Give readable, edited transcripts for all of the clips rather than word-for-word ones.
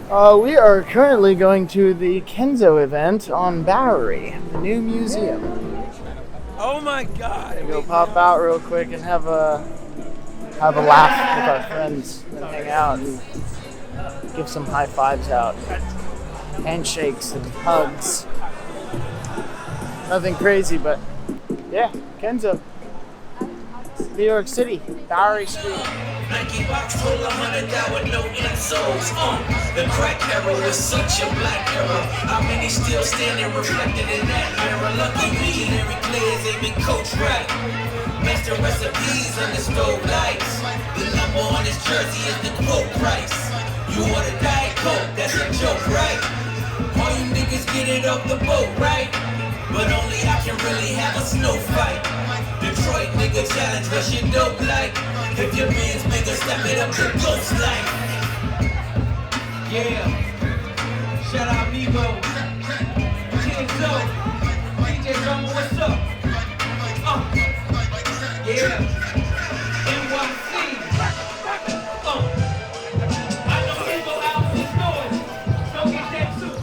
We are currently going to the Kenzo event on Bowery, the new museum. Oh my God! Gonna go pop out real quick and have a laugh with our friends and hang out and give some high fives out, handshakes and hugs. Nothing crazy, but yeah, Kenzo, New York City, Bowery Street. Nike box full of $100 with no insoles. The crack era was such a black era. How many still standing reflected in that mirror? Lucky millionary players ain't been coached right. Master recipes under stove lights. The number on his jersey is the quote price. You order Diet Coke, that's a joke, right? All you niggas get it off the boat, right? But only I can really have a snow fight. Detroit nigga challenge, what's your dope like? If your man's bigger, step it up to ghost life. Yeah. Shout out Nebo. Kenzo. DJ Drama, what's up? Yeah. NYC. I know Nebo out this noise. So get that too.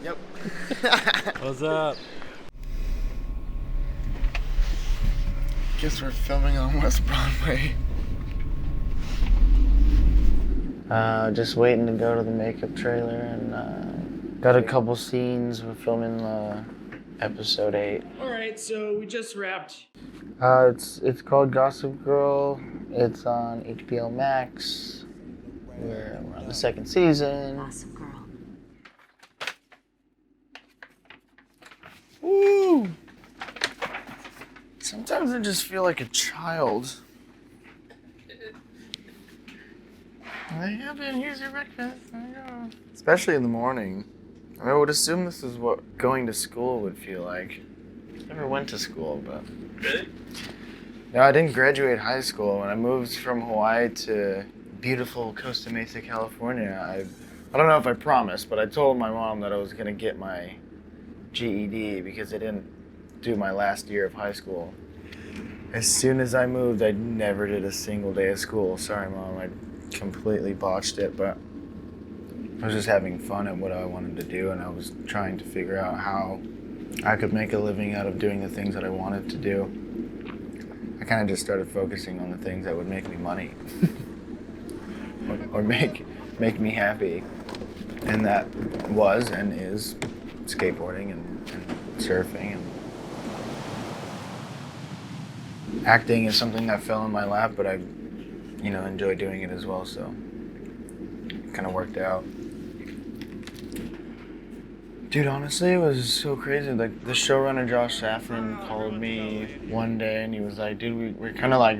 Yep. What's up? Guess we're filming on West Broadway. Just waiting to go to the makeup trailer and got a couple scenes. We're filming episode 8. Alright, so we just wrapped. It's called Gossip Girl. It's on HBO Max. We're on the second season. Gossip Girl. Woo! Sometimes I just feel like a child. Like, yeah, Ben, here's your breakfast. Especially in the morning. I would assume this is what going to school would feel like. Never went to school, but... Really? No, I didn't graduate high school. When I moved from Hawaii to beautiful Costa Mesa, California, I don't know if I promised, but I told my mom that I was going to get my GED because I didn't do my last year of high school. As soon as I moved, I never did a single day of school. Sorry, Mom, I completely botched it, but I was just having fun at what I wanted to do, and I was trying to figure out how I could make a living out of doing the things that I wanted to do. I kind of just started focusing on the things that would make me money or make me happy, and that was and is skateboarding and surfing, and acting is something that fell in my lap, but I enjoy doing it as well, so it kind of worked out. Dude, honestly, it was so crazy. Like, the showrunner Josh Safran called me one day and he was like, dude, we're kind of like,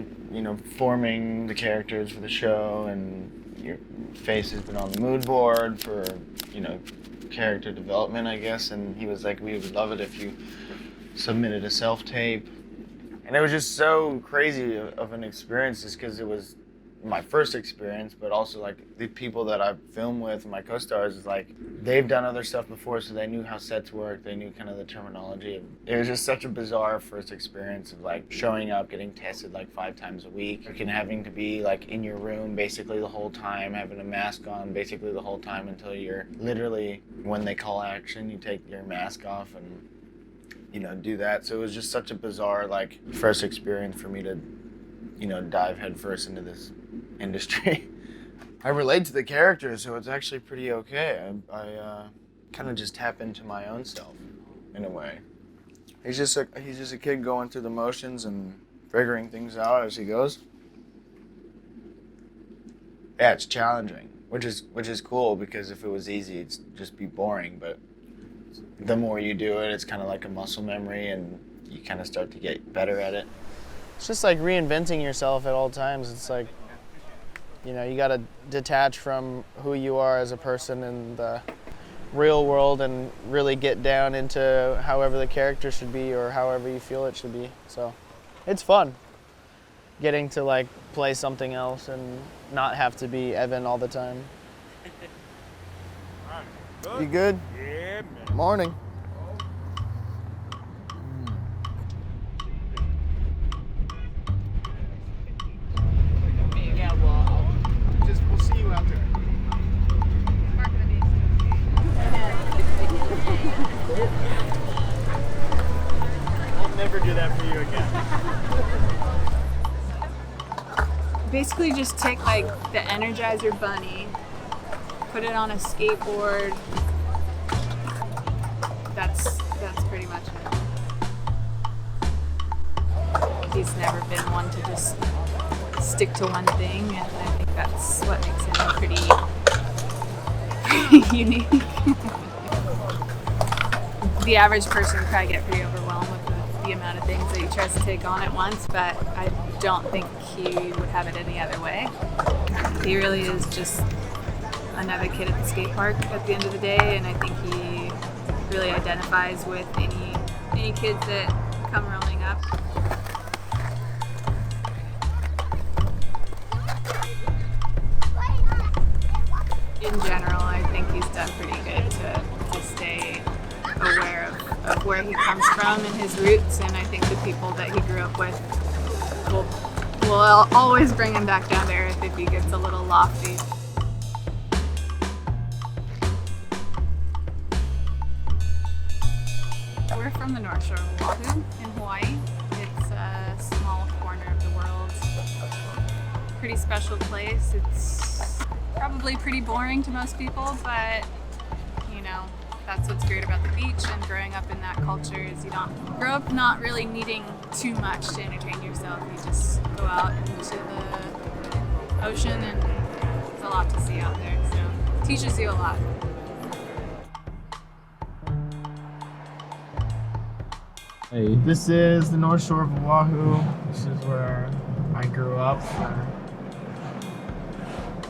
forming the characters for the show, and your face has been on the mood board for, character development, I guess. And he was like, we would love it if you submitted a self-tape. And it was just so crazy of an experience, just because it was my first experience, but also like the people that I filmed with, my co-stars, is like they've done other stuff before, so they knew how sets work, they knew kind of the terminology. It was just such a bizarre first experience of like showing up, getting tested like 5 times a week, and having to be like in your room basically the whole time, having a mask on basically the whole time until you're literally, when they call action, you take your mask off and do that. So it was just such a bizarre like first experience for me to dive headfirst into this industry. I relate to the character, so it's actually pretty okay. I kind of just tap into my own self in a way. He's just a kid going through the motions and figuring things out as he goes. Yeah, it's challenging, which is cool, because if it was easy, it'd just be boring. But the more you do it, it's kind of like a muscle memory, and you kind of start to get better at it. It's just like reinventing yourself at all times. It's like, you got to detach from who you are as a person in the real world and really get down into however the character should be or however you feel it should be. So it's fun getting to like play something else and not have to be Evan all the time. You good? Yeah, man. Morning. never do that for you again. Basically just take like the Energizer Bunny, put it on a skateboard. That's pretty much it. He's never been one to just stick to one thing, and I think that's what makes him pretty unique. The average person would probably get pretty overwhelmed with the amount of things that he tries to take on at once, but I don't think he would have it any other way. He really is just another kid at the skate park at the end of the day, and I think he really identifies with any kids that come rolling up. In general, I think he's done pretty good to stay aware of where he comes from and his roots, and I think the people that he grew up with will always bring him back down to earth if he gets a little lofty. We're from the North Shore of Oahu in Hawaii. It's a small corner of the world. Pretty special place. It's probably pretty boring to most people, but you know, that's what's great about the beach and growing up in that culture is you don't grow up not really needing too much to entertain yourself. You just go out into the ocean and there's a lot to see out there. So it teaches you a lot. Hey. This is the North Shore of Oahu. This is where I grew up for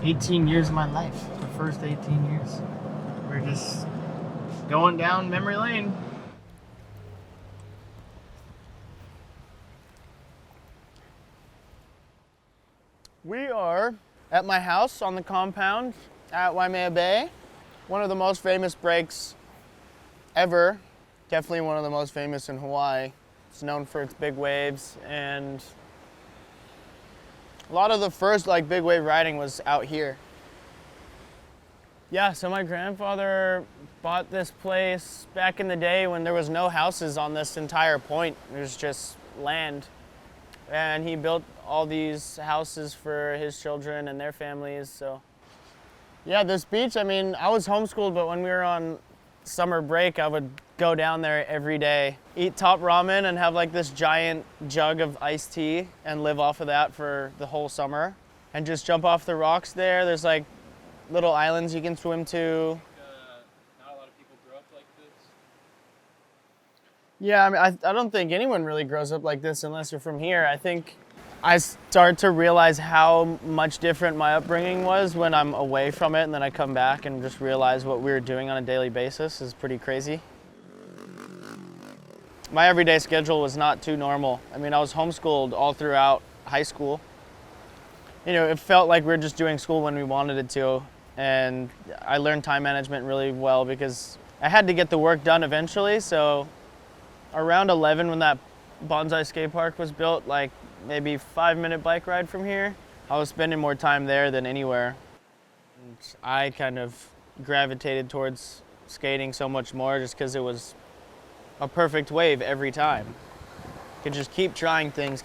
18 years of my life. The first 18 years. We're just going down memory lane. We are at my house on the compound at Waimea Bay. One of the most famous breaks ever. Definitely one of the most famous in Hawaii. It's known for its big waves, and a lot of the first big wave riding was out here. Yeah, so my grandfather bought this place back in the day when there was no houses on this entire point. It was just land. And he built all these houses for his children and their families, so. Yeah, this beach, I mean, I was homeschooled, but when we were on summer break, I would go down there every day, eat top ramen and have this giant jug of iced tea and live off of that for the whole summer. And just jump off the rocks there. There's little islands you can swim to. Not a lot of people grow up like this. Yeah, I mean, I don't think anyone really grows up like this unless you're from here. I think I start to realize how much different my upbringing was when I'm away from it, and then I come back and just realize what we were doing on a daily basis is pretty crazy. My everyday schedule was not too normal. I mean, I was homeschooled all throughout high school. You know, it felt like we were just doing school when we wanted it to, and I learned time management really well because I had to get the work done eventually. So around 11, when that Bonsai skate park was built, maybe 5-minute bike ride from here, I was spending more time there than anywhere. And I kind of gravitated towards skating so much more just because it was a perfect wave every time. You could just keep trying things.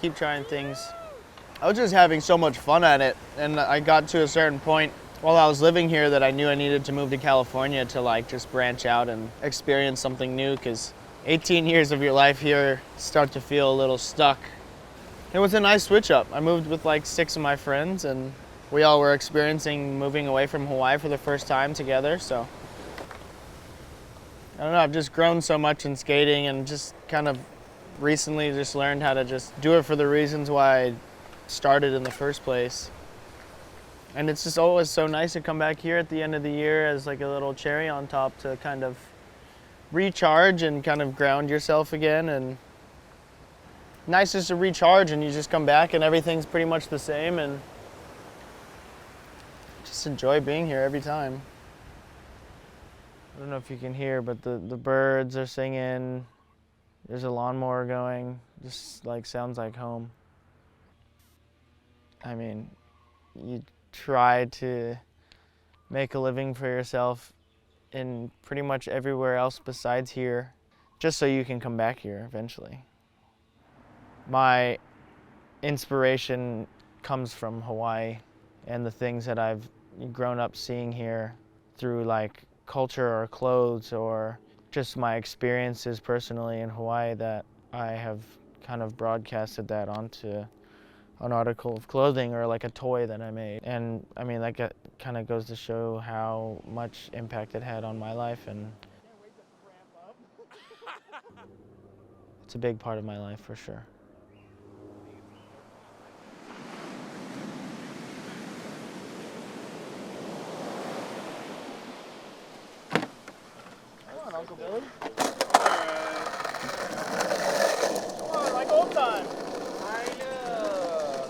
I was just having so much fun at it, and I got to a certain point while I was living here that I knew I needed to move to California to just branch out and experience something new, because 18 years of your life here start to feel a little stuck. It was a nice switch up. I moved with 6 of my friends, and we all were experiencing moving away from Hawaii for the first time together, so. I don't know, I've just grown so much in skating and just kind of recently just learned how to just do it for the reasons why I started in the first place. And it's just always so nice to come back here at the end of the year as a little cherry on top to kind of recharge and kind of ground yourself again. And nice just to recharge and you just come back and everything's pretty much the same, and just enjoy being here every time. I don't know if you can hear, but the birds are singing. There's a lawnmower going. Just sounds like home. I mean, you try to make a living for yourself in pretty much everywhere else besides here, just so you can come back here eventually. my inspiration comes from Hawaii and the things that I've grown up seeing here through like culture or clothes or just my experiences personally in Hawaii, that I have kind of broadcasted that onto an article of clothing or like a toy that I made. And I mean, like, it kind of goes to show how much impact it had on my life, and it's a big part of my life for sure. Come on, Uncle Billy. Come on, like old time. I know.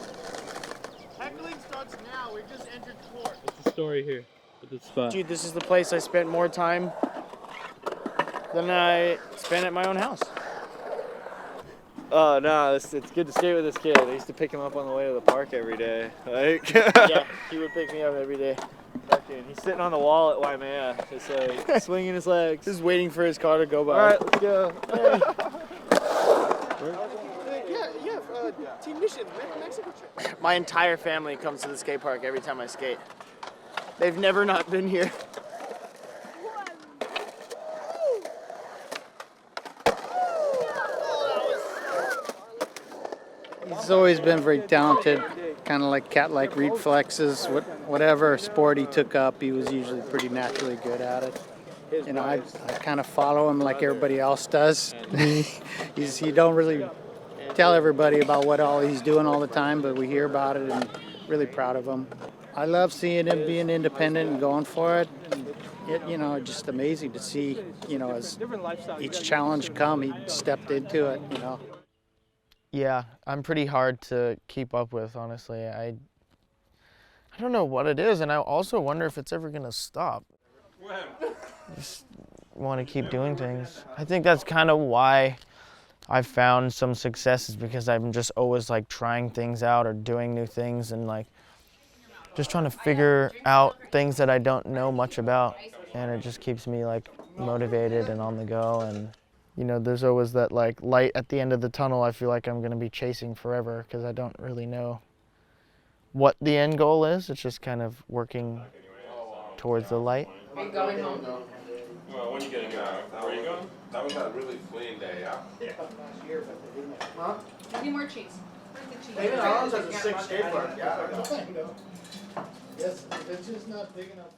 Heckling starts now. We just entered court. What's the story here with this spot? Dude, this is the place I spent more time than I spent at my own house. Oh no, it's good to skate with this kid. I used to pick him up on the way to the park every day. Like, Yeah, he would pick me up every day. fucking, he's sitting on the wall at Waimea, just like swinging his legs. Just waiting for his car to go by. All right, let's go. Team Mission, Mexico trip. My entire family comes to the skate park every time I skate. They've never not been here. He's always been very talented, kind of like cat-like reflexes. Whatever sport he took up, he was usually pretty naturally good at it. You know, I kind of follow him like everybody else does. He don't really tell everybody about what all he's doing all the time, but we hear about it and really proud of him. I love seeing him being independent and going for it. You know, just amazing to see, you know, as each challenge come, he stepped into it, you know. Yeah, I'm pretty hard to keep up with, honestly. I don't know what it is, and I also wonder if it's ever gonna stop. Just want to keep doing things. I think that's kind of why I've found some success, is because I'm just always like trying things out or doing new things and like just trying to figure out things that I don't know much about, and it just keeps me like motivated and on the go. And you know, there's always that like light at the end of the tunnel I feel like I'm gonna be chasing forever, because I don't really know what the end goal is. It's just kind of working towards the light. Are you going home? Well, when you getting out? Where are you going? That was a really clean day, yeah? Huh? I need more cheese. Where's the cheese? David Arms has a sick skate park. Yeah, I know. Yes, it's just not big enough.